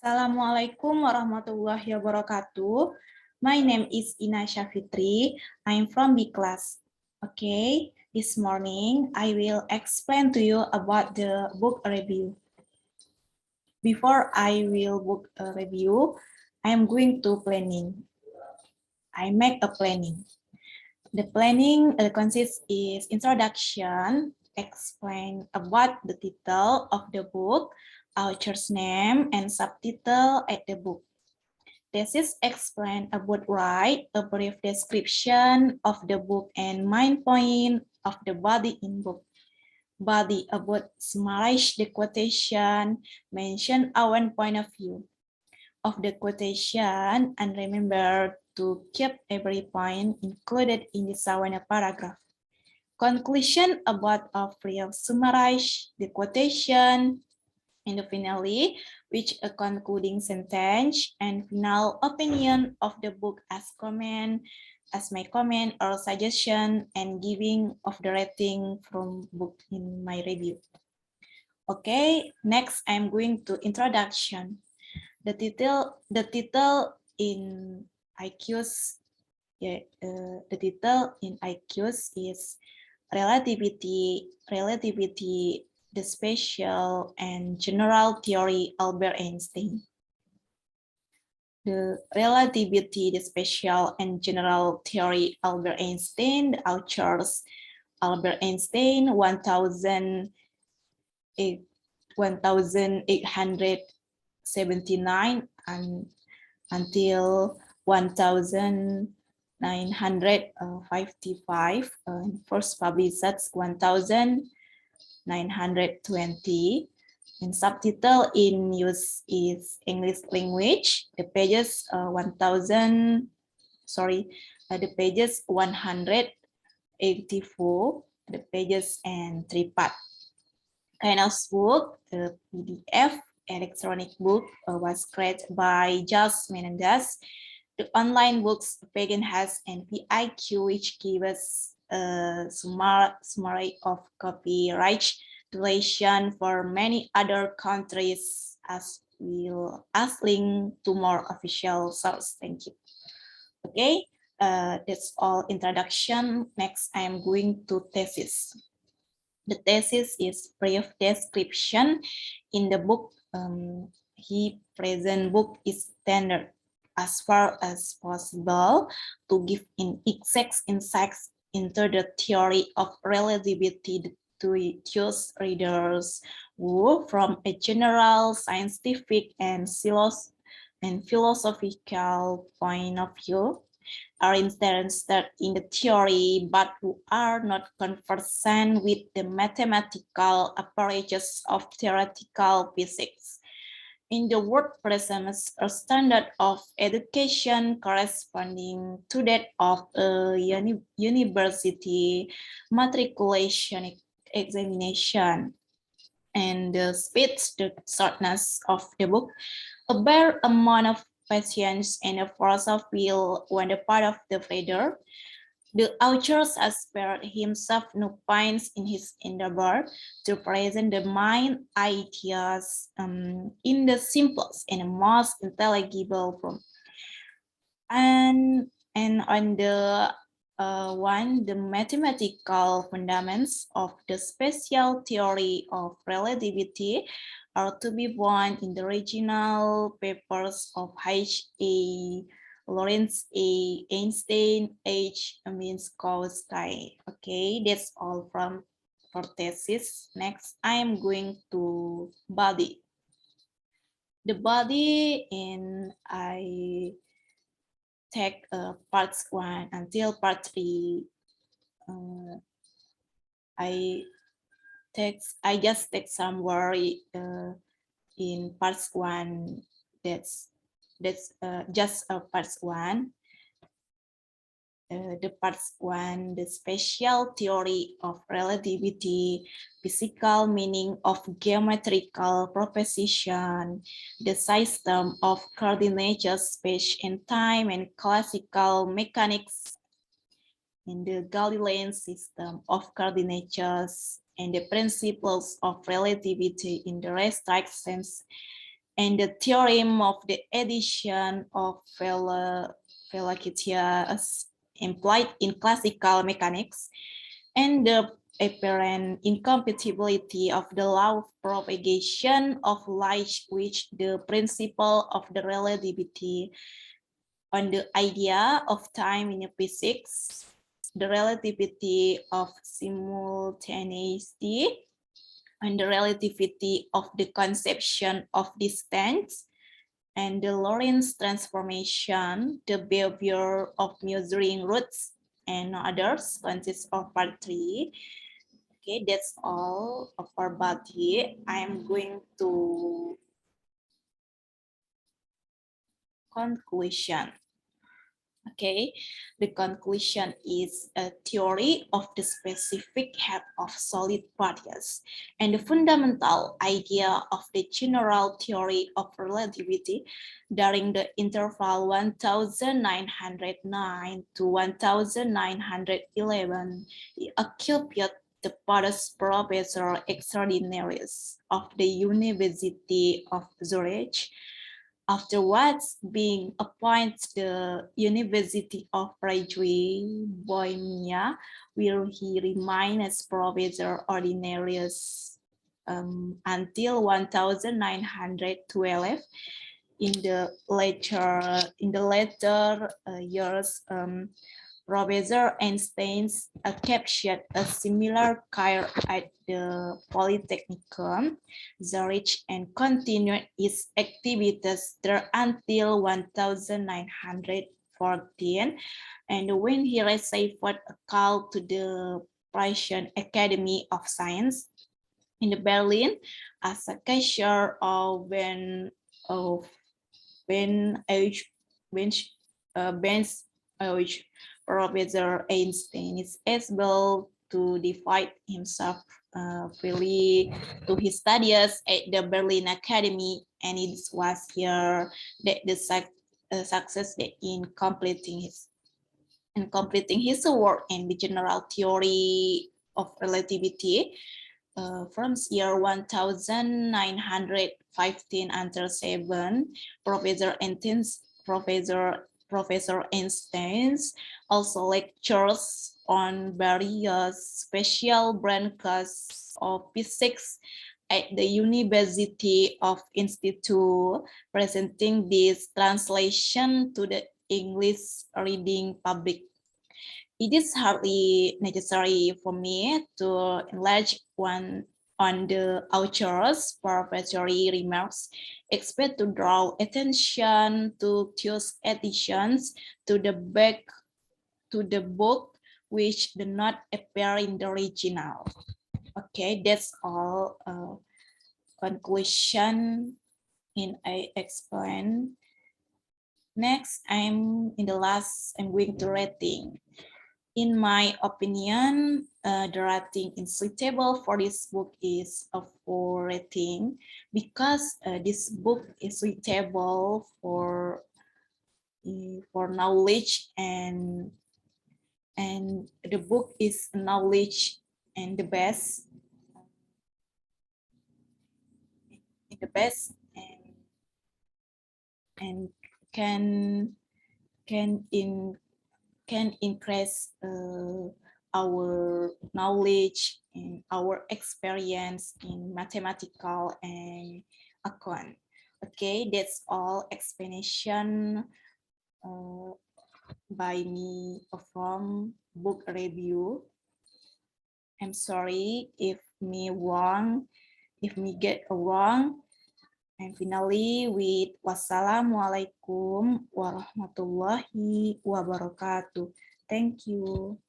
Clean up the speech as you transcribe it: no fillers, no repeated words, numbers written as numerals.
Assalamualaikum warahmatullahi wabarakatuh. My name is Syafitri. I'm from B class. Okay, this morning I will explain to you about the book review. Before I will book a review, I am going to planning. I make a planning. The planning consists is introduction, explain about the title of the book, author's name, and subtitle at the book. Thesis explain about write a brief description of the book and main point of the body in book. Body about summarize the quotation, mention our point of view of the quotation, and remember to keep every point included in the Sawana paragraph. Conclusion about a free of summarize the quotation, and finally, which a concluding sentence and final opinion of the book as comment, as my comment or suggestion, and giving of the rating from book in my review. Okay, next I'm going to introduction. The title in IQs, the title in IQs is relativity, the special and general theory Albert Einstein. The relativity, the special and general theory Albert Einstein, the authors Albert Einstein, 1879 and until 1955, first published 1920, and subtitle in use is English language. The pages the pages 184, the pages and 3 part. Kind of book, the PDF electronic book was created by Jos Menendez. The online books Pagan has an PIQ, which gives a summary of copyright duration for many other countries, as we'll ask link to more official source. Thank you. Okay, that's all introduction. Next, I'm going to thesis. The thesis is brief description. In the book, he present book is standard as far as possible to give in exact insights into the theory of relativity to choose readers who, from a general scientific and philosophical point of view, are interested in the theory, but who are not conversant with the mathematical apparatus of theoretical physics. In the word presents a standard of education corresponding to that of a university matriculation examination. And the speed, the shortness of the book, a bare amount of patience and a force of will on the part of the reader. The author has spared himself no pains in his endeavor to present the main ideas in the simplest and most intelligible form. And on the the mathematical fundamentals of the special theory of relativity are to be found in the original papers of H.A. Lawrence A. Einstein, H. Minkowski. Okay, that's all for thesis. Next, I am going to body. The body, and I take parts 1 until part 3. I just take some worry in parts 1. That's just parts 1. The parts 1, the special theory of relativity, physical meaning of geometrical proposition, the system of coordinated space and time, and classical mechanics, in the Galilean system of coordinates, and the principles of relativity in the restrict sense, and the theorem of the addition of Velocitia implied in classical mechanics, and the apparent incompatibility of the law of propagation of light with the principle of the relativity, on the idea of time in physics, the relativity of simultaneity, and the relativity of the conception of distance, and the Lorentz transformation, the behavior of measuring roots, and others consists of part 3. Okay, that's all of our body. I'm going to conclusion. Okay, the conclusion is a theory of the specific head of solid particles, and the fundamental idea of the general theory of relativity during the interval 1909 to 1911 occupied the post professor extraordinaries of the University of Zurich. Afterwards, being appointed to the University of Prague, Bohemia, where he remained as professor ordinarius until 1912. In the later years, Professor Einstein captured a similar career at the Polytechnicum Zurich and continued his activities there until 1914, and when he received a call to the Prussian Academy of Science in Berlin as a cashier of Professor Einstein is able to divide himself freely to his studies at the Berlin Academy, and it was here that the success in completing his work in the general theory of relativity from year 1915 until 7. Professor Einstein also lectures on various special branches of physics at the University of Institute, presenting this translation to the English reading public. It is hardly necessary for me to enlarge on the author's professory remarks, except to draw attention to those additions to the book which do not appear in the original. Okay, that's all conclusion in I explain. Next, I'm going to rating. In my opinion, the rating is suitable for this book is a 4 rating because this book is suitable for knowledge, and the book is knowledge and the best and can increase our knowledge and our experience in mathematical and account. Okay, that's all explanation by me from book review. I'm sorry if me get wrong. And finally, with wassalamualaikum warahmatullahi wabarakatuh. Thank you.